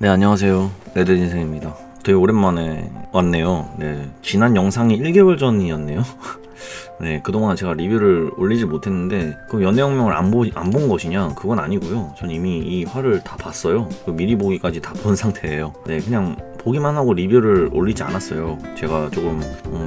네, 안녕하세요. 레드인생입니다. 되게 오랜만에 왔네요. 네, 지난 영상이 1개월 전이었네요. 네, 그동안 제가 리뷰를 올리지 못했는데 그 연애혁명을 안 본 것이냐? 그건 아니고요. 전 이미 이 화를 다 봤어요. 그 미리 보기까지 다 본 상태예요. 네, 그냥 보기만 하고 리뷰를 올리지 않았어요. 제가 조금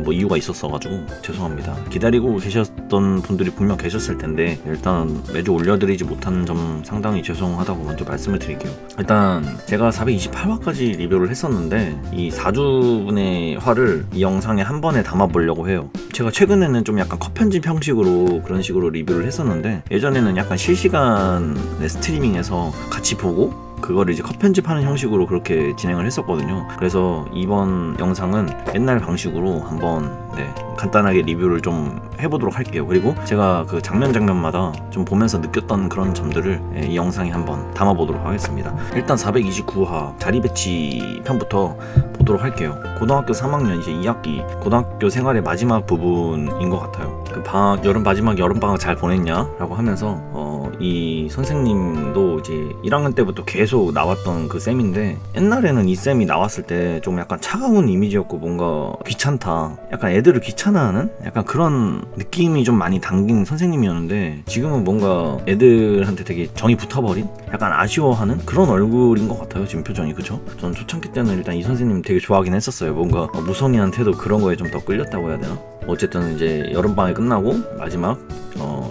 뭐 이유가 있었어가지고 죄송합니다. 기다리고 계셨던 분들이 분명 계셨을 텐데 일단 매주 올려드리지 못한 점 상당히 죄송하다고 먼저 말씀을 드릴게요. 일단 제가 428화까지 리뷰를 했었는데 이 4주분의 화를 이 영상에 한 번에 담아보려고 해요. 제가 최근에는 좀 약간 컷 편집 형식으로 그런 식으로 리뷰를 했었는데 예전에는 약간 실시간 스트리밍에서 같이 보고 그거를 이제 컷 편집하는 형식으로 그렇게 진행을 했었거든요. 그래서 이번 영상은 옛날 방식으로 한번 간단하게 리뷰를 좀 해보도록 할게요. 그리고 제가 그 장면마다 좀 보면서 느꼈던 그런 점들을 이 영상에 한번 담아보도록 하겠습니다. 일단 429화 자리 배치 편부터 보도록 할게요. 고등학교 3학년 이제 2학기 고등학교 생활의 마지막 부분인 것 같아요. 그 여름방학 잘 보냈냐? 라고 하면서 이 선생님도 이제 1학년 때부터 계속 나왔던 그 쌤인데 옛날에는 이 쌤이 나왔을 때 좀 약간 차가운 이미지였고 뭔가 귀찮다, 약간 애들을 귀찮아하는 약간 그런 느낌이 좀 많이 담긴 선생님이었는데 지금은 뭔가 애들한테 되게 정이 붙어버린 약간 아쉬워하는 그런 얼굴인 것 같아요. 지금 표정이. 그쵸? 전 초창기 때는 일단 이 선생님 되게 좋아하긴 했었어요. 뭔가 무성이한테도 그런 거에 좀 더 끌렸다고 해야 되나? 어쨌든 이제 여름방학이 끝나고 마지막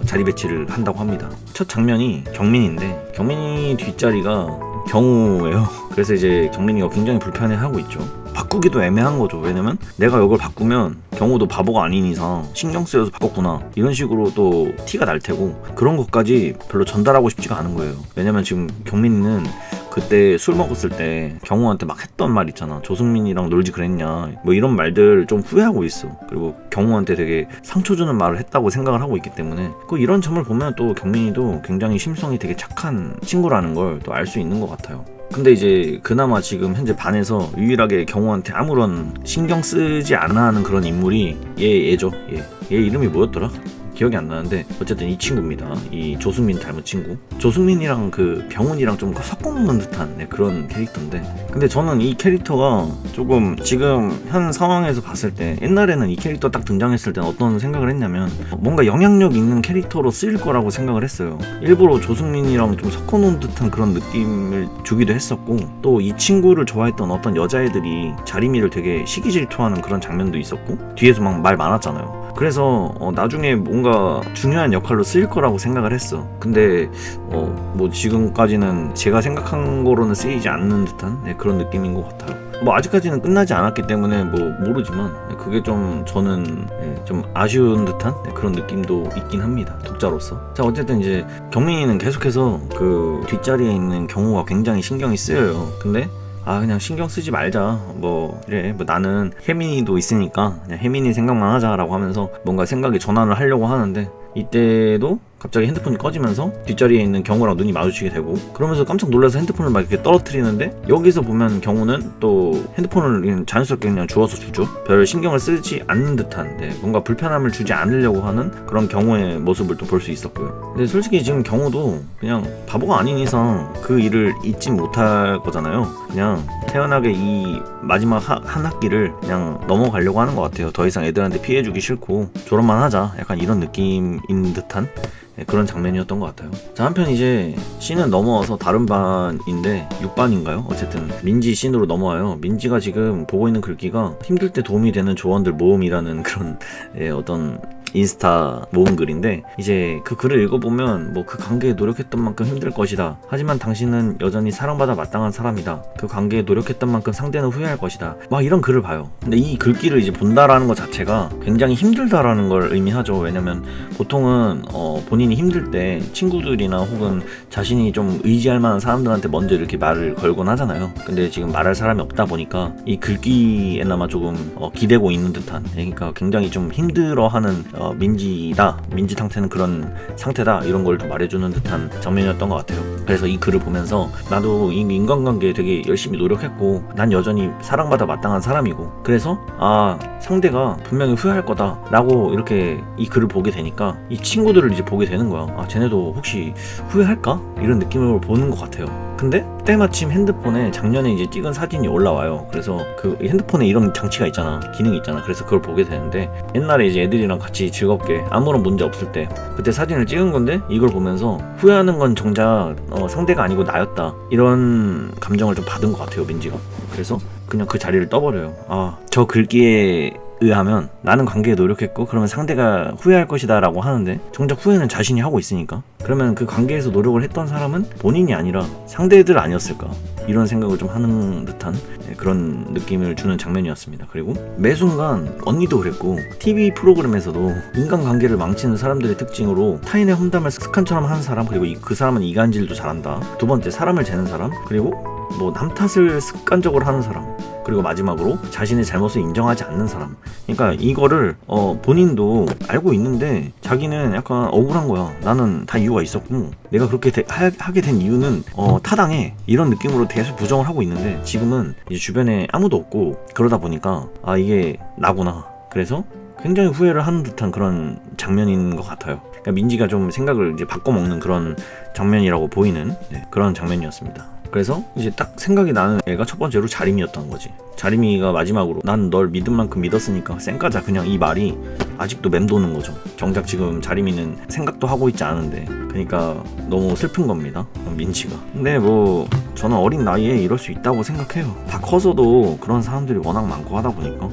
자리 배치를 한다고 합니다. 첫 장면이 경민인데 경민이 뒷자리가 경우예요. 그래서 이제 경민이가 굉장히 불편해하고 있죠. 바꾸기도 애매한 거죠. 왜냐면 내가 이걸 바꾸면 경우도 바보가 아닌 이상 신경 쓰여서 바꿨구나 이런 식으로 또 티가 날 테고 그런 것까지 별로 전달하고 싶지가 않은 거예요. 왜냐면 지금 경민이는 그때 술 먹었을 때 경우한테 막 했던 말 있잖아. 조승민이랑 놀지 그랬냐 뭐 이런 말들 좀 후회하고 있어. 그리고 경우한테 되게 상처 주는 말을 했다고 생각을 하고 있기 때문에 이런 점을 보면 또 경민이도 굉장히 심성이 되게 착한 친구라는 걸 또 알 수 있는 것 같아요. 근데 이제 그나마 지금 현재 반에서 유일하게 경호한테 아무런 신경 쓰지 않아 하는 그런 인물이 얘죠. 얘 이름이 뭐였더라? 기억이 안 나는데 어쨌든 이 친구입니다. 이 조승민 닮은 친구. 조승민이랑 그 병훈이랑 좀 섞어놓는 듯한 그런 캐릭터인데 근데 저는 이 캐릭터가 조금 지금 현 상황에서 봤을 때 옛날에는 이 캐릭터 딱 등장했을 때는 어떤 생각을 했냐면 뭔가 영향력 있는 캐릭터로 쓰일 거라고 생각을 했어요. 일부러 조승민이랑 좀 섞어놓은 듯한 그런 느낌을 주기도 했었고 또 이 친구를 좋아했던 어떤 여자애들이 자리미를 되게 시기 질투하는 그런 장면도 있었고 뒤에서 막 말 많았잖아요. 그래서 나중에 뭔가 중요한 역할로 쓰일 거라고 생각을 했어. 근데 뭐 지금까지는 제가 생각한 거로는 쓰이지 않는 듯한 그런 느낌인 것 같아요. 뭐 아직까지는 끝나지 않았기 때문에 뭐 모르지만 그게 좀 저는 좀 아쉬운 듯한 그런 느낌도 있긴 합니다. 독자로서. 자, 어쨌든 이제 경민이는 계속해서 그 뒷자리에 있는 경우가 굉장히 신경이 쓰여요. 근데 그냥 신경 쓰지 말자. 뭐 나는 혜민이도 있으니까 그냥 혜민이 생각만 하자라고 하면서 뭔가 생각의 전환을 하려고 하는데 이때도 갑자기 핸드폰이 꺼지면서 뒷자리에 있는 경우랑 눈이 마주치게 되고 그러면서 깜짝 놀라서 핸드폰을 막 이렇게 떨어뜨리는데 여기서 보면 경우는 또 핸드폰을 그냥 자연스럽게 그냥 주워서 주죠. 별 신경을 쓰지 않는 듯한 뭔가 불편함을 주지 않으려고 하는 그런 경우의 모습을 또 볼 수 있었고요. 근데 솔직히 지금 경우도 그냥 바보가 아닌 이상 그 일을 잊지 못할 거잖아요. 그냥 태연하게 이 마지막 한 학기를 그냥 넘어가려고 하는 것 같아요. 더 이상 애들한테 피해주기 싫고 졸업만 하자 약간 이런 느낌인 듯한 그런 장면이었던 것 같아요. 자, 한편 이제 씬은 넘어와서 다른 반인데 6반인가요? 어쨌든 민지 씬으로 넘어와요. 민지가 지금 보고 있는 글귀가 힘들 때 도움이 되는 조언들 모음이라는 그런 어떤 인스타 모음 글인데 이제 그 글을 읽어보면 뭐 그 관계에 노력했던 만큼 힘들 것이다. 하지만 당신은 여전히 사랑받아 마땅한 사람이다. 그 관계에 노력했던 만큼 상대는 후회할 것이다. 막 이런 글을 봐요. 근데 이 글귀를 이제 본다라는 것 자체가 굉장히 힘들다라는 걸 의미하죠. 왜냐면 보통은 본인이 힘들 때 친구들이나 혹은 자신이 좀 의지할 만한 사람들한테 먼저 이렇게 말을 걸곤 하잖아요. 근데 지금 말할 사람이 없다 보니까 이 글귀에나마 조금 기대고 있는 듯한 그러니까 굉장히 좀 힘들어하는 민지 상태는 그런 상태다 이런 걸 좀 말해주는 듯한 장면이었던 것 같아요. 그래서 이 글을 보면서 나도 이 인간관계에 되게 열심히 노력했고 난 여전히 사랑받아 마땅한 사람이고 그래서 상대가 분명히 후회할 거다 라고 이렇게 이 글을 보게 되니까 이 친구들을 이제 보게 되는 거야. 쟤네도 혹시 후회할까? 이런 느낌으로 보는 것 같아요. 근데 때마침 핸드폰에 작년에 이제 찍은 사진이 올라와요. 그래서 그 핸드폰에 이런 장치가 있잖아, 기능이 있잖아. 그래서 그걸 보게 되는데, 옛날에 이제 애들이랑 같이 즐겁게 아무런 문제 없을 때 그때 사진을 찍은 건데, 이걸 보면서 후회하는 건 정작 상대가 아니고 나였다, 이런 감정을 좀 받은 것 같아요, 민지가. 그래서 그냥 그 자리를 떠버려요. 저 글귀에 의하면 나는 관계에 노력했고 그러면 상대가 후회할 것이다 라고 하는데, 정작 후회는 자신이 하고 있으니까, 그러면 그 관계에서 노력을 했던 사람은 본인이 아니라 상대들 아니었을까, 이런 생각을 좀 하는 듯한 그런 느낌을 주는 장면이었습니다. 그리고 매 순간 언니도 그랬고 TV 프로그램에서도 인간관계를 망치는 사람들의 특징으로 타인의 험담을 습관처럼 하는 사람, 그리고 그 사람은 이간질도 잘한다, 두 번째 사람을 재는 사람, 그리고 뭐 남 탓을 습관적으로 하는 사람, 그리고 마지막으로 자신의 잘못을 인정하지 않는 사람. 그러니까 이거를 본인도 알고 있는데 자기는 약간 억울한 거야. 나는 다 이유가 있었고 내가 그렇게 하게 된 이유는 타당해, 이런 느낌으로 계속 부정을 하고 있는데, 지금은 이제 주변에 아무도 없고 그러다 보니까 이게 나구나, 그래서 굉장히 후회를 하는 듯한 그런 장면인 것 같아요. 그러니까 민지가 좀 생각을 이제 바꿔먹는 그런 장면이라고 보이는 그런 장면이었습니다. 그래서 이제 딱 생각이 나는 애가 첫 번째로 자림이었던 거지. 자림이가 마지막으로 난 널 믿은 만큼 믿었으니까 쌩까자, 그냥 이 말이 아직도 맴도는 거죠. 정작 지금 자림이는 생각도 하고 있지 않은데, 그러니까 너무 슬픈 겁니다, 민지가. 근데 뭐 저는 어린 나이에 이럴 수 있다고 생각해요. 다 커서도 그런 사람들이 워낙 많고 하다 보니까.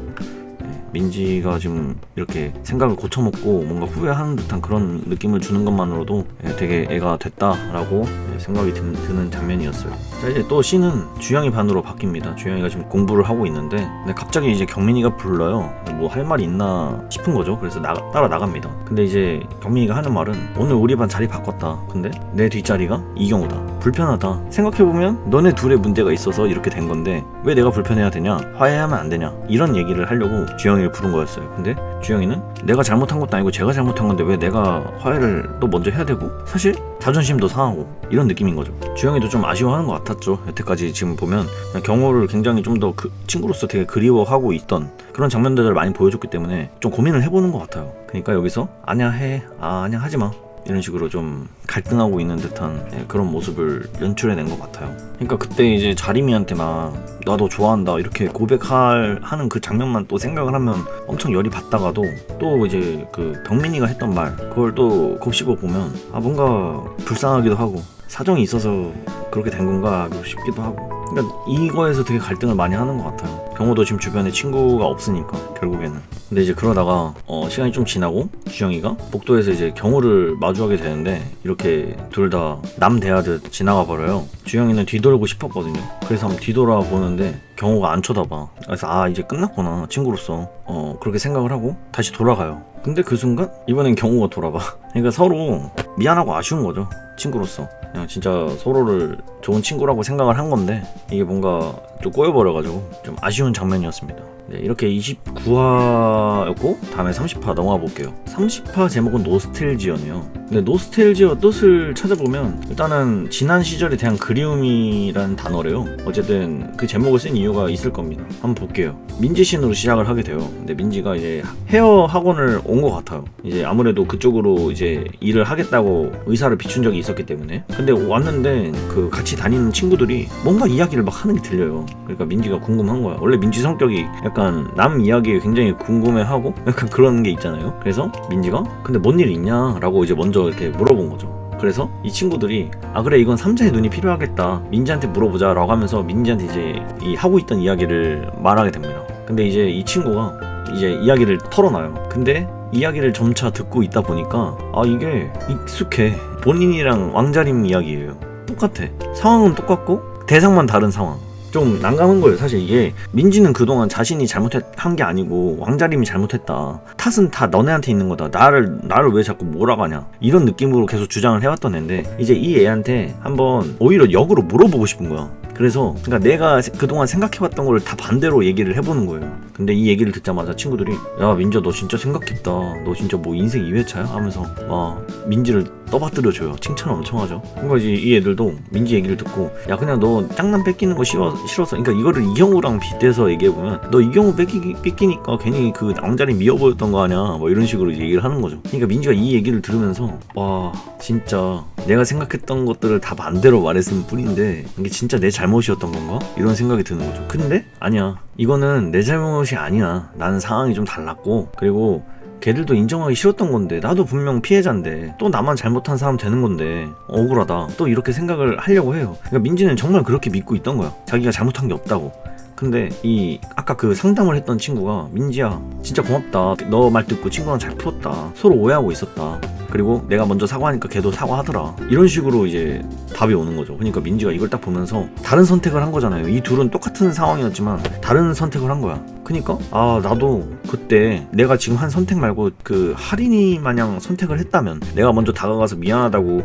민지가 지금 이렇게 생각을 고쳐먹고 뭔가 후회하는 듯한 그런 느낌을 주는 것만으로도 되게 애가 됐다라고 생각이 드는 장면이었어요. 자, 이제 또 씬은 주영이 반으로 바뀝니다. 주영이가 지금 공부를 하고 있는데, 근데 갑자기 이제 경민이가 불러요. 뭐 할 말이 있나 싶은 거죠. 그래서 따라 나갑니다. 근데 이제 경민이가 하는 말은, 오늘 우리 반 자리 바꿨다, 근데 내 뒷자리가 이경우다, 불편하다, 생각해보면 너네 둘의 문제가 있어서 이렇게 된 건데 왜 내가 불편해야 되냐, 화해하면 안 되냐, 이런 얘기를 하려고 주영이를 부른 거였어요. 근데 주영이는 내가 잘못한 것도 아니고 제가 잘못한 건데 왜 내가 화해를 또 먼저 해야 되고, 사실 자존심도 상하고, 이런 느낌인 거죠. 주영이도 좀 아쉬워하는 것 같았죠. 여태까지 지금 보면 경호를 굉장히 좀 더 친구로서 되게 그리워하고 있던 그런 장면들을 많이 보여줬기 때문에 좀 고민을 해보는 것 같아요. 그러니까 여기서 아냐 해, 아냐 하지마, 이런 식으로 좀 갈등하고 있는 듯한 그런 모습을 연출해낸 것 같아요. 그러니까 그때 이제 자림이한테 막 나 너 좋아한다 이렇게 고백하는 그 장면만 또 생각을 하면 엄청 열이 받다가도, 또 이제 그 경민이가 했던 말 그걸 또 곱씹어 보면 뭔가 불쌍하기도 하고, 사정이 있어서 그렇게 된 건가 싶기도 하고. 그러니까 이거에서 되게 갈등을 많이 하는 것 같아요. 경호도 지금 주변에 친구가 없으니까 결국에는. 근데 이제 그러다가 시간이 좀 지나고 주영이가 복도에서 이제 경호를 마주하게 되는데, 이렇게 둘 다 남 대하듯 지나가 버려요. 주영이는 뒤돌고 싶었거든요. 그래서 한번 뒤돌아보는데 경호가 안 쳐다봐. 그래서 이제 끝났구나, 친구로서 그렇게 생각을 하고 다시 돌아가요. 근데 그 순간 이번엔 경호가 돌아봐. 그러니까 서로 미안하고 아쉬운 거죠, 친구로서. 그냥 진짜 서로를 좋은 친구라고 생각을 한 건데 이게 뭔가 좀 꼬여버려가지고 좀 아쉬운 장면이었습니다. 네, 이렇게 29화였고 다음에 30화 넘어가 볼게요. 30화 제목은 노스텔지어네요. 근데 노스텔지어 뜻을 찾아보면 일단은 지난 시절에 대한 그리움이라는 단어래요. 어쨌든 그 제목을 쓴 이유가 있을 겁니다. 한번 볼게요. 민지신으로 시작을 하게 돼요. 근데 민지가 이제 헤어 학원을 온 것 같아요. 이제 아무래도 그쪽으로 이제 일을 하겠다고 의사를 비춘 적이 있었기 때문에. 근데 왔는데 그 같이 다니는 친구들이 뭔가 이야기를 막 하는 게 들려요. 그러니까 민지가 궁금한 거야. 원래 민지 성격이 약간 남 이야기에 굉장히 궁금해하고 약간 그런 게 있잖아요. 그래서 민지가 근데 뭔 일 있냐 라고 이제 먼저 이렇게 물어본 거죠. 그래서 이 친구들이 그래 이건 3자의 눈이 필요하겠다, 민지한테 물어보자 라고 하면서 민지한테 이제 이 하고 있던 이야기를 말하게 됩니다. 근데 이제 이 친구가 이제 이야기를 털어놔요. 근데 이야기를 점차 듣고 있다 보니까 이게 익숙해. 본인이랑 왕자림 이야기예요. 똑같아. 상황은 똑같고 대상만 다른 상황. 좀 난감한 거예요. 사실 이게 민지는 그동안 자신이 잘못한 게 아니고 왕자림이 잘못했다, 탓은 다 너네한테 있는 거다, 나를 왜 자꾸 몰아가냐, 이런 느낌으로 계속 주장을 해왔던 애인데, 이제 이 애한테 한번 오히려 역으로 물어보고 싶은 거야. 그래서 그러니까 내가 그동안 생각해왔던 걸 다 반대로 얘기를 해보는 거예요. 근데 이 얘기를 듣자마자 친구들이 야 민지야 너 진짜 생각했다, 너 진짜 뭐 인생 2회차야? 하면서 민지를 떠받들어줘요. 칭찬 엄청 하죠. 그러니까 이제 이 애들도 민지 얘기를 듣고 야 그냥 너 짱남 뺏기는 거 싫어서 그러니까 이거를 이경우랑 빗대서 얘기해보면 너 이경우 뺏기니까 괜히 그 왕자리 미워 보였던 거 아냐 뭐 이런 식으로 얘기를 하는 거죠. 그러니까 민지가 이 얘기를 들으면서 와 진짜 내가 생각했던 것들을 다 반대로 말했을 뿐인데 이게 진짜 내 잘못이었던 건가? 이런 생각이 드는 거죠. 근데 아니야, 이거는 내 잘못이 아니야. 나는 상황이 좀 달랐고 그리고 걔들도 인정하기 싫었던 건데 나도 분명 피해자인데 또 나만 잘못한 사람 되는 건데 억울하다 또 이렇게 생각을 하려고 해요. 그러니까 민지는 정말 그렇게 믿고 있던 거야. 자기가 잘못한 게 없다고. 근데 이 아까 그 상담을 했던 친구가 민지야 진짜 고맙다, 너 말 듣고 친구랑 잘 풀었다, 서로 오해하고 있었다, 그리고 내가 먼저 사과하니까 걔도 사과하더라, 이런 식으로 이제 답이 오는 거죠. 그러니까 민지가 이걸 딱 보면서 다른 선택을 한 거잖아요. 이 둘은 똑같은 상황이었지만 다른 선택을 한 거야. 그니까 아 나도 그때 내가 지금 한 선택 말고 그 할인이 마냥 선택을 했다면, 내가 먼저 다가가서 미안하다고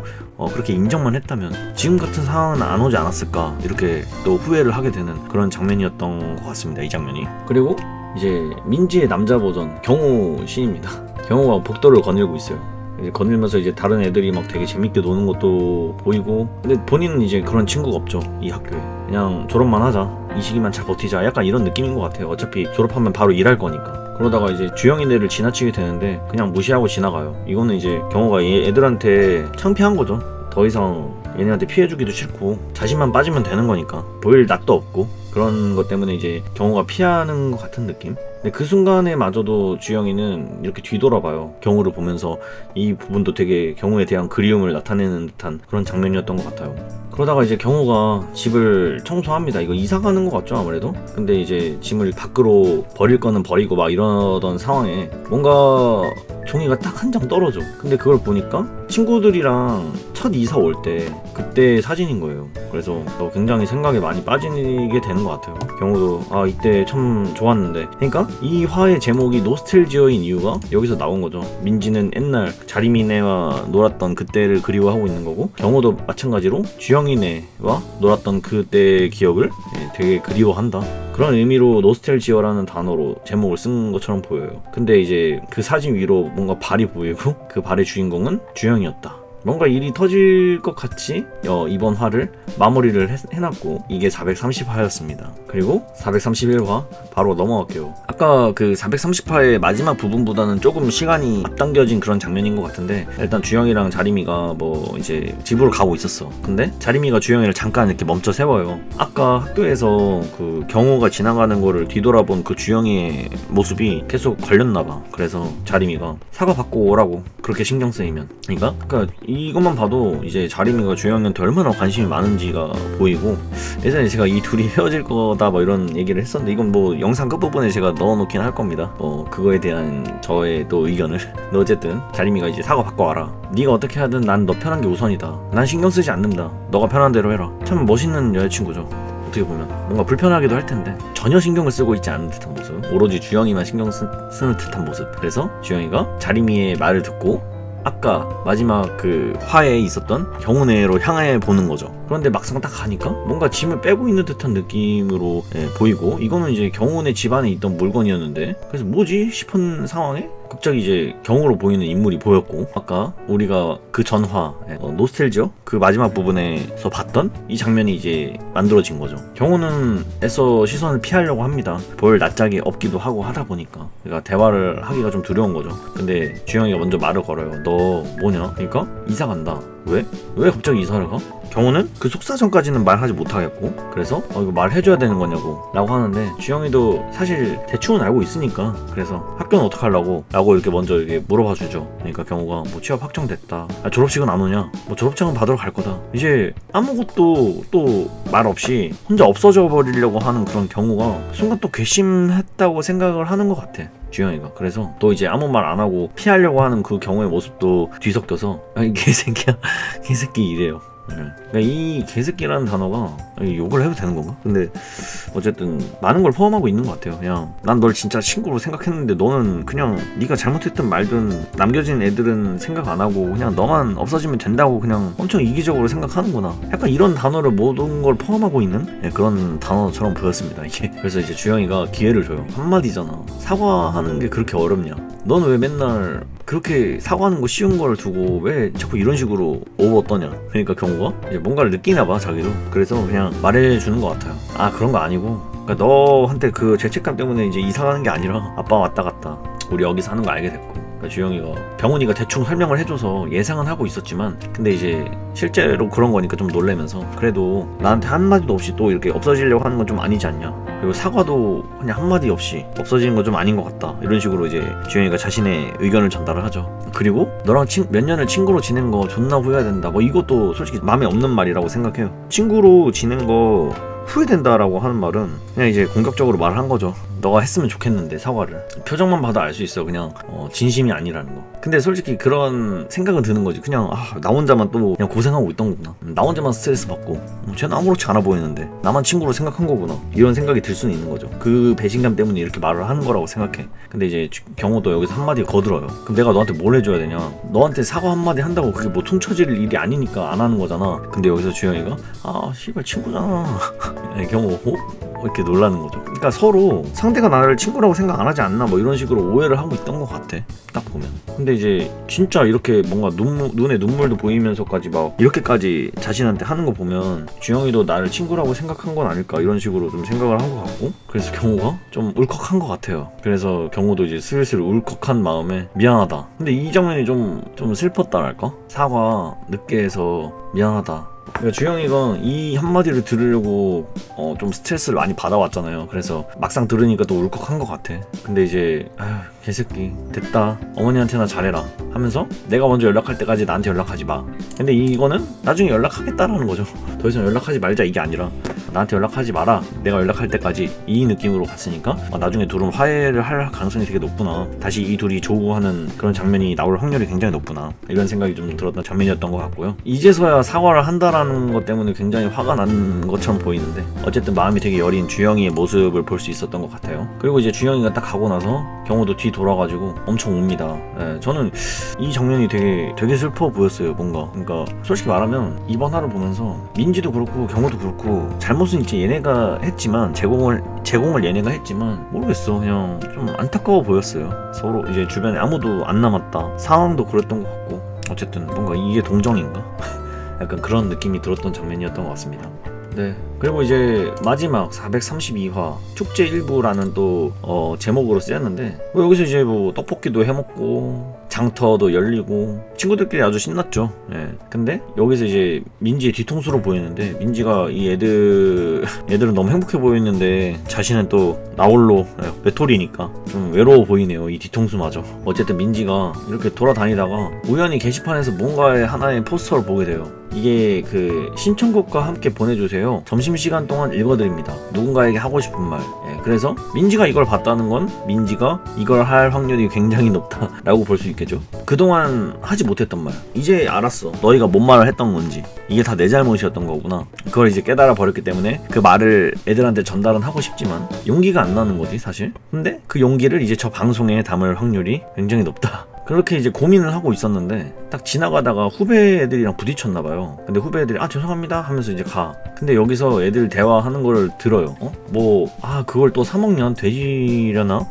그렇게 인정만 했다면 지금 같은 상황은 안 오지 않았을까, 이렇게 또 후회를 하게 되는 그런 장면이었던 것 같습니다. 이 장면이. 그리고 이제 민지의 남자 버전 경호 씬입니다. 경호가 복도를 거닐고 있어요. 이제 거닐면서 이제 다른 애들이 막 되게 재밌게 노는 것도 보이고, 근데 본인은 이제 그런 친구가 없죠. 이 학교에 그냥 졸업만 하자, 이 시기만 잘 버티자, 약간 이런 느낌인 것 같아요. 어차피 졸업하면 바로 일할 거니까. 그러다가 이제 주영이네를 지나치게 되는데 그냥 무시하고 지나가요. 이거는 이제 경호가 애들한테 창피한 거죠. 더 이상 얘네한테 피해주기도 싫고 자신만 빠지면 되는 거니까 보일 낯도 없고, 그런 것 때문에 이제 경호가 피하는 것 같은 느낌? 근데 그 순간에 마저도 주영이는 이렇게 뒤돌아봐요. 경호를 보면서 이 부분도 되게 경호에 대한 그리움을 나타내는 듯한 그런 장면이었던 것 같아요. 그러다가 이제 경호가 집을 청소합니다. 이거 이사 가는 것 같죠 아무래도? 근데 이제 짐을 밖으로 버릴 거는 버리고 막 이러던 상황에 뭔가 종이가 딱 한 장 떨어져. 근데 그걸 보니까 친구들이랑 첫 이사 올 때 그때 사진인 거예요. 그래서 굉장히 생각에 많이 빠지게 되는 것 같아요. 경호도 아 이때 참 좋았는데, 그러니까 이 화의 제목이 노스텔지어인 이유가 여기서 나온 거죠. 민지는 옛날 자리미네와 놀았던 그때를 그리워하고 있는 거고, 경호도 마찬가지로 주영이네와 놀았던 그때의 기억을 되게 그리워한다, 그런 의미로 노스텔지어라는 단어로 제목을 쓴 것처럼 보여요. 근데 이제 그 사진 위로 뭔가 발이 보이고 그 발의 주인공은 주영이었다. 뭔가 일이 터질 것 같이 이번 화를 마무리를 해놨고, 이게 430화였습니다. 그리고 431화 바로 넘어갈게요. 아까 그 430화의 마지막 부분보다는 조금 시간이 앞당겨진 그런 장면인 것 같은데, 일단 주영이랑 자리미가 뭐 이제 집으로 가고 있었어. 근데 자리미가 주영이를 잠깐 이렇게 멈춰 세워요. 아까 학교에서 그 경호가 지나가는 거를 뒤돌아본 그 주영이의 모습이 계속 걸렸나봐. 그래서 자리미가 사과 받고 오라고, 그렇게 신경 쓰이면. 그러니까 이것만 봐도 이제 자리미가 주영이한테 얼마나 관심이 많은지가 보이고, 예전에 제가 이 둘이 헤어질 거다 뭐 이런 얘기를 했었는데, 이건 뭐 영상 끝부분에 제가 넣어놓긴 할 겁니다. 그거에 대한 저의 또 의견을. 근데 어쨌든 자리미가 이제 사과 받고 와라, 네가 어떻게 하든 난 너 편한 게 우선이다, 난 신경 쓰지 않는다, 너가 편한 대로 해라. 참 멋있는 여자친구죠. 어떻게 보면 뭔가 불편하기도 할 텐데 전혀 신경을 쓰고 있지 않은 듯한 모습, 오로지 주영이만 신경 쓰는 듯한 모습. 그래서 주영이가 자리미의 말을 듣고 아까 마지막 그 화에 있었던 경호네로 향해 보는 거죠. 그런데 막상 딱 가니까 뭔가 짐을 빼고 있는 듯한 느낌으로 보이고, 이거는 이제 경호네 집안에 있던 물건이었는데, 그래서 뭐지 싶은 상황에 갑자기 이제 경호로 보이는 인물이 보였고, 아까 우리가 그 전화 노스텔지어 그 마지막 부분에서 봤던 이 장면이 이제 만들어진 거죠. 경호는 애써 시선을 피하려고 합니다. 볼 낯짝이 없기도 하고 하다 보니까, 그러니까 대화를 하기가 좀 두려운 거죠. 근데 주영이가 먼저 말을 걸어요. 너 뭐냐? 그러니까 이사 간다. 왜? 왜 갑자기 이사를 가? 경호는 그 속사정까지는 말하지 못하겠고, 그래서 이거 말해줘야 되는 거냐고 라고 하는데, 주영이도 사실 대충은 알고 있으니까 그래서 학교는 어떡하려고 라고 이렇게 먼저 이렇게 물어봐 주죠. 그러니까 경호가 뭐 취업 확정됐다, 졸업식은 안 오냐, 뭐 졸업장은 받으러 갈 거다, 이제 아무것도 또 말 없이 혼자 없어져 버리려고 하는 그런 경우가 순간 또 괘씸했다고 생각을 하는 것 같아, 주영이가. 그래서 또 이제 아무 말 안 하고 피하려고 하는 그 경우의 모습도 뒤섞여서 이 개새끼야, 개새끼 이래요. 그러니까 이 개새끼라는 단어가 욕을 해도 되는 건가? 근데 어쨌든 많은 걸 포함하고 있는 것 같아요. 그냥 난 널 진짜 친구로 생각했는데 너는 그냥 네가 잘못했든 말든 남겨진 애들은 생각 안 하고 그냥 너만 없어지면 된다고 그냥 엄청 이기적으로 생각하는구나, 약간 이런 단어를 모든 걸 포함하고 있는 그런 단어처럼 보였습니다, 이게. 그래서 이제 주영이가 기회를 줘요. 한마디잖아, 사과하는 게 그렇게 어렵냐, 넌 왜 맨날 그렇게 사과하는 거 쉬운 걸 두고 왜 자꾸 이런 식으로 오버 떠냐. 그러니까 경호가 이제 뭔가를 느끼나 봐 자기도. 그래서 그냥 말해주는 것 같아요. 아 그런 거 아니고 그러니까 너한테 그 죄책감 때문에 이제 이사 가는 게 아니라 아빠 왔다 갔다 우리 여기 사는 거 알게 됐고, 그러니까 주영이가 병훈이가 대충 설명을 해줘서 예상은 하고 있었지만 근데 이제 실제로 그런 거니까 좀 놀래면서 그래도 나한테 한마디도 없이 또 이렇게 없어지려고 하는 건 좀 아니지 않냐, 그리고 사과도 그냥 한마디 없이 없어지는 건 좀 아닌 것 같다, 이런 식으로 이제 주영이가 자신의 의견을 전달을 하죠. 그리고 너랑 몇 년을 친구로 지낸 거 존나 후회된다, 뭐 이것도 솔직히 마음에 없는 말이라고 생각해요. 친구로 지낸 거 후회된다라고 하는 말은 그냥 이제 공격적으로 말을 한 거죠. 너가 했으면 좋겠는데 사과를. 표정만 봐도 알 수 있어 그냥 진심이 아니라는 거. 근데 솔직히 그런 생각은 드는 거지. 그냥 나 혼자만 또 그냥 고생하고 있던 거구나, 나 혼자만 스트레스 받고 쟤는 아무렇지 않아 보이는데 나만 친구로 생각한 거구나, 이런 생각이 들 수는 있는 거죠. 그 배신감 때문에 이렇게 말을 하는 거라고 생각해. 근데 이제 경호도 여기서 한마디 거들어요. 그럼 내가 너한테 뭘 해줘야 되냐, 너한테 사과 한마디 한다고 그게 뭐 퉁쳐질 일이 아니니까 안 하는 거잖아. 근데 여기서 주영이가 씨발 친구잖아 경호 이렇게 놀라는 거죠. 그러니까 서로 상대가 나를 친구라고 생각 안 하지 않나 뭐 이런 식으로 오해를 하고 있던 것 같아 딱 보면. 근데 이제 진짜 이렇게 뭔가 눈에 눈물도 보이면서까지 막 이렇게까지 자신한테 하는 거 보면 주영이도 나를 친구라고 생각한 건 아닐까 이런 식으로 좀 생각을 한 것 같고, 그래서 경호가 좀 울컥한 것 같아요. 그래서 경호도 이제 슬슬 울컥한 마음에 미안하다. 근데 이 장면이 좀 슬펐다랄까? 사과 늦게 해서 미안하다. 그러니까 주영이가 이 한마디를 들으려고 좀 스트레스를 많이 받아왔잖아요. 그래서 막상 들으니까 또 울컥한 것 같아. 근데 이제 개새끼 됐다, 어머니한테나 잘해라 하면서 내가 먼저 연락할 때까지 나한테 연락하지 마. 근데 이거는 나중에 연락하겠다라는 거죠. 더 이상 연락하지 말자 이게 아니라 나한테 연락하지 마라, 내가 연락할 때까지, 이 느낌으로 갔으니까 나중에 둘은 화해를 할 가능성이 되게 높구나, 다시 이 둘이 조우하는 그런 장면이 나올 확률이 굉장히 높구나, 이런 생각이 좀 들었던 장면이었던 것 같고요. 이제서야 사과를 한다라는 것 때문에 굉장히 화가 난 것처럼 보이는데 어쨌든 마음이 되게 여린 주영이의 모습을 볼 수 있었던 것 같아요. 그리고 이제 주영이가 딱 가고 나서 경호도 뒤 돌아가지고 엄청 웁니다. 저는 이 장면이 되게 슬퍼 보였어요 뭔가. 그러니까 솔직히 말하면 이번 화를 보면서 민지도 그렇고 경호도 그렇고 잘못은 이제 얘네가 했지만 제공을 얘네가 했지만 모르겠어, 그냥 좀 안타까워 보였어요. 서로 이제 주변에 아무도 안 남았다, 상황도 그랬던 것 같고, 어쨌든 뭔가 이게 동정인가? 약간 그런 느낌이 들었던 장면이었던 것 같습니다. 네. 그리고 이제 마지막 432화 축제 일부라는 또 제목으로 쓰였는데 여기서 이제 뭐 떡볶이도 해먹고 장터도 열리고 친구들끼리 아주 신났죠. 근데 여기서 이제 민지의 뒤통수로 보이는데 민지가 이 애들은 너무 행복해 보이는데 자신은 또 나홀로 외톨이니까 좀 외로워 보이네요, 이 뒤통수마저. 어쨌든 민지가 이렇게 돌아다니다가 우연히 게시판에서 뭔가의 하나의 포스터를 보게 돼요. 이게 그 신청곡과 함께 보내주세요, 점심시간 동안 읽어드립니다, 누군가에게 하고 싶은 말. 그래서 민지가 이걸 봤다는 건 민지가 이걸 할 확률이 굉장히 높다라고 볼 수 있겠죠. 그동안 하지 못했던 말 이제 알았어, 너희가 뭔 말을 했던 건지, 이게 다 내 잘못이었던 거구나, 그걸 이제 깨달아 버렸기 때문에 그 말을 애들한테 전달은 하고 싶지만 용기가 안 나는 거지 사실. 근데 그 용기를 이제 저 방송에 담을 확률이 굉장히 높다, 그렇게 이제 고민을 하고 있었는데 딱 지나가다가 후배 애들이랑 부딪혔나봐요. 근데 후배 애들이 죄송합니다 하면서 이제 가. 근데 여기서 애들 대화하는 걸 들어요. 그걸 또 사먹냐, 돼지려나?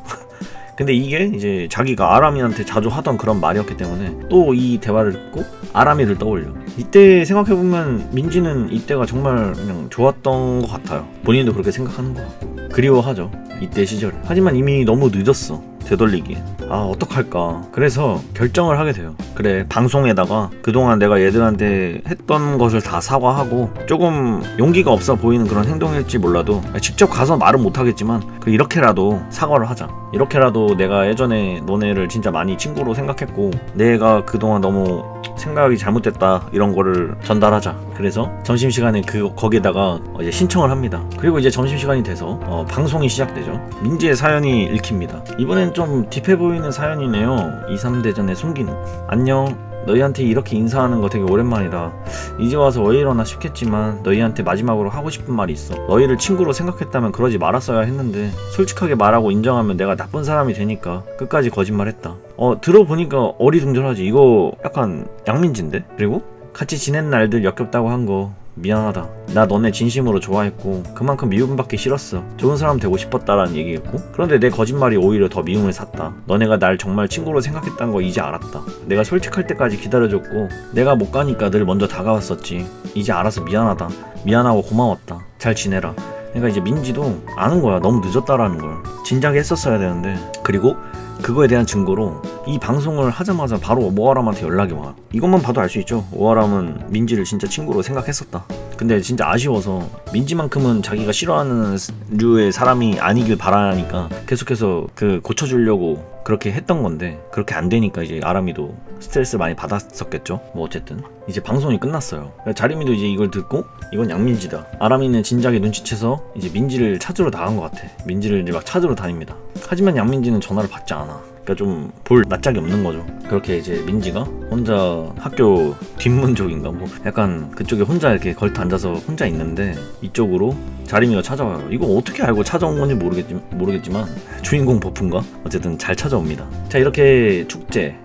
근데 이게 이제 자기가 아람이한테 자주 하던 그런 말이었기 때문에 또 이 대화를 듣고 아람이를 떠올려. 이때 생각해보면 민지는 이때가 정말 그냥 좋았던 것 같아요. 본인도 그렇게 생각하는 것 같고 그리워하죠, 이때 시절. 하지만 이미 너무 늦었어, 되돌리기에. 어떡할까. 그래서 결정을 하게 돼요. 그래, 방송에다가 그동안 내가 얘들한테 했던 것을 다 사과하고, 조금 용기가 없어 보이는 그런 행동일지 몰라도 직접 가서 말은 못하겠지만 이렇게라도 사과를 하자. 이렇게라도 내가 예전에 너네를 진짜 많이 친구로 생각했고 내가 그동안 너무 생각이 잘못됐다, 이런 거를 전달하자. 그래서 점심시간에 거기에다가 이제 신청을 합니다. 그리고 이제 점심시간이 돼서 방송이 시작되죠. 민지의 사연이 읽힙니다. 이번엔 좀 딥해 보이는 사연이네요. 2, 3대전의 숨기는. 안녕, 너희한테 이렇게 인사하는 거 되게 오랜만이다. 이제 와서 왜 이러나 싶겠지만 너희한테 마지막으로 하고 싶은 말이 있어. 너희를 친구로 생각했다면 그러지 말았어야 했는데 솔직하게 말하고 인정하면 내가 나쁜 사람이 되니까 끝까지 거짓말했다. 들어보니까 어리둥절하지. 이거 약간 양민지인데? 그리고 같이 지낸 날들 역겹다고 한 거 미안하다. 나 너네 진심으로 좋아했고 그만큼 미움받기 싫었어. 좋은 사람 되고 싶었다라는 얘기겠고, 그런데 내 거짓말이 오히려 더 미움을 샀다. 너네가 날 정말 친구로 생각했다는 거 이제 알았다. 내가 솔직할 때까지 기다려줬고 내가 못 가니까 늘 먼저 다가왔었지. 이제 알아서 미안하다. 미안하고 고마웠다. 잘 지내라. 그러니까 이제 민지도 아는 거야. 너무 늦었다라는 걸. 진작에 했었어야 되는데. 그리고 그거에 대한 증거로 이 방송을 하자마자 바로 오하람한테 연락이 와. 이것만 봐도 알 수 있죠. 오하람은 민지를 진짜 친구로 생각했었다. 근데 진짜 아쉬워서 민지만큼은 자기가 싫어하는 류의 사람이 아니길 바라니까 계속해서 그 고쳐주려고 그렇게 했던 건데, 그렇게 안 되니까 이제 아람이도 스트레스 많이 받았었겠죠. 뭐 어쨌든 이제 방송이 끝났어요. 자리미도 이제 이걸 듣고 이건 양민지다. 아람이는 진작에 눈치채서 이제 민지를 찾으러 나간 것 같아. 민지를 이제 막 찾으러 다닙니다. 하지만 양민지는 전화를 받지 않아. 그러니까 좀 볼 낯짝이 없는 거죠. 그렇게 이제 민지가 혼자 학교 뒷문 쪽인가 뭐 약간 그쪽에 혼자 이렇게 걸터 앉아서 혼자 있는데 이쪽으로 자리미가 찾아와요. 이거 어떻게 알고 찾아온 건지 모르겠지만 주인공 버프인가? 어쨌든 잘 찾아옵니다. 자, 이렇게 축제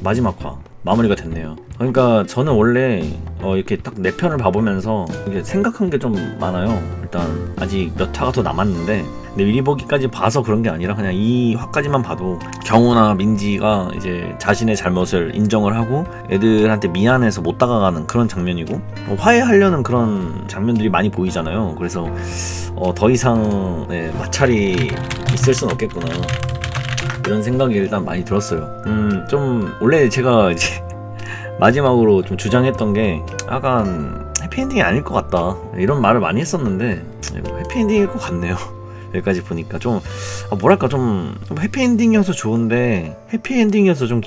마지막 화 마무리가 됐네요. 그러니까 저는 원래 이렇게 딱 4편을 봐보면서 이게 생각한 게 좀 많아요. 일단 아직 몇 화가 더 남았는데, 근데 미리 보기까지 봐서 그런 게 아니라 그냥 이 화까지만 봐도 경우나 민지가 이제 자신의 잘못을 인정을 하고 애들한테 미안해서 못 다가가는 그런 장면이고, 화해하려는 그런 장면들이 많이 보이잖아요. 그래서 더 이상 마찰이 있을 순 없겠구나, 이런 생각이 일단 많이 들었어요. 좀 원래 제가 이제 마지막으로 좀 주장했던 게 약간 해피엔딩이 아닐 것 같다, 이런 말을 많이 했었는데 해피엔딩일 것 같네요. 여기까지 보니까 좀 뭐랄까 좀 해피엔딩이어서 좋은데 해피엔딩이어서 좀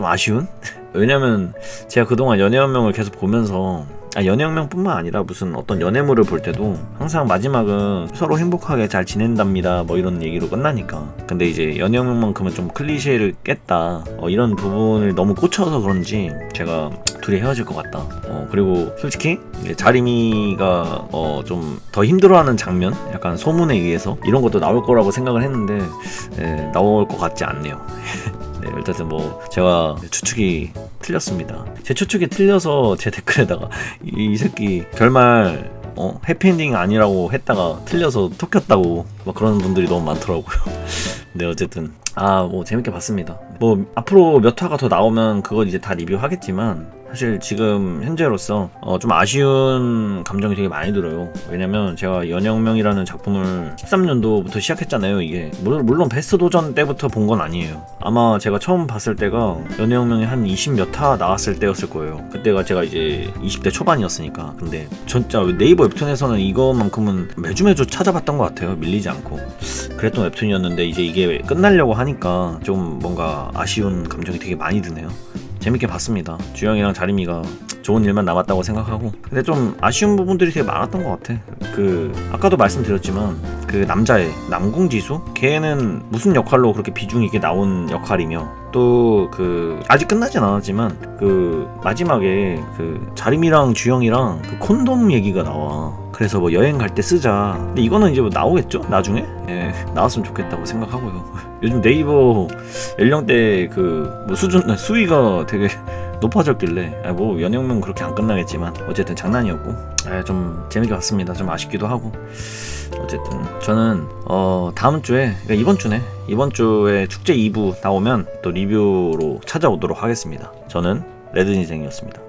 아쉬운? 왜냐면 제가 그동안 연애운명을 계속 보면서 연애운명뿐만 아니라 무슨 어떤 연애물을 볼 때도 항상 마지막은 서로 행복하게 잘 지낸답니다 뭐 이런 얘기로 끝나니까. 근데 이제 연애운명만큼은 좀 클리셰를 깼다, 이런 부분을 너무 꽂혀서 그런지 제가 둘이 헤어질 것 같다. 그리고 솔직히 자리미가 좀 더 힘들어하는 장면, 약간 소문에 의해서 이런 것도 나올 거라고 생각을 했는데 나올 것 같지 않네요. 네, 일단 뭐 제가 추측이 틀렸습니다. 제 추측이 틀려서 제 댓글에다가 이 새끼 결말 해피엔딩이 아니라고 했다가 틀려서 톡혔다고 막 그런 분들이 너무 많더라고요. 네, 어쨌든 뭐 재밌게 봤습니다. 뭐 앞으로 몇 화가 더 나오면 그거 이제 다 리뷰하겠지만, 사실 지금 현재로서 좀 아쉬운 감정이 되게 많이 들어요. 왜냐면 제가 연애운명이라는 작품을 13년도부터 시작했잖아요. 이게 물론 베스트 도전 때부터 본 건 아니에요. 아마 제가 처음 봤을 때가 연애운명이 한 20몇 화 나왔을 때였을 거예요. 그때가 제가 이제 20대 초반이었으니까. 근데 진짜 네이버 웹툰에서는 이거만큼은 매주 찾아봤던 것 같아요. 밀리지 않고. 그랬던 웹툰이었는데 이제 이게 끝나려고 하니까 좀 뭔가 아쉬운 감정이 되게 많이 드네요. 재밌게 봤습니다. 주영이랑 자리미가 좋은 일만 남았다고 생각하고, 근데 좀 아쉬운 부분들이 되게 많았던 것 같아. 아까도 말씀드렸지만 그 남자애 남궁지수, 걔는 무슨 역할로 그렇게 비중 있게 나온 역할이며, 또 아직 끝나진 않았지만 마지막에 자림이랑 주영이랑 콘돔 얘기가 나와. 그래서 뭐 여행 갈 때 쓰자. 근데 이거는 이제 뭐 나오겠죠? 나중에? 나왔으면 좋겠다고 생각하고요. 요즘 네이버 연령대 뭐 수위가 되게 높아졌길래 뭐 연애운명 그렇게 안 끝나겠지만 어쨌든 장난이었고 좀 재밌게 봤습니다. 좀 아쉽기도 하고. 어쨌든 저는 다음 주에, 그러니까 이번 주에 축제 2부 나오면 또 리뷰로 찾아오도록 하겠습니다. 저는 레드인생이었습니다.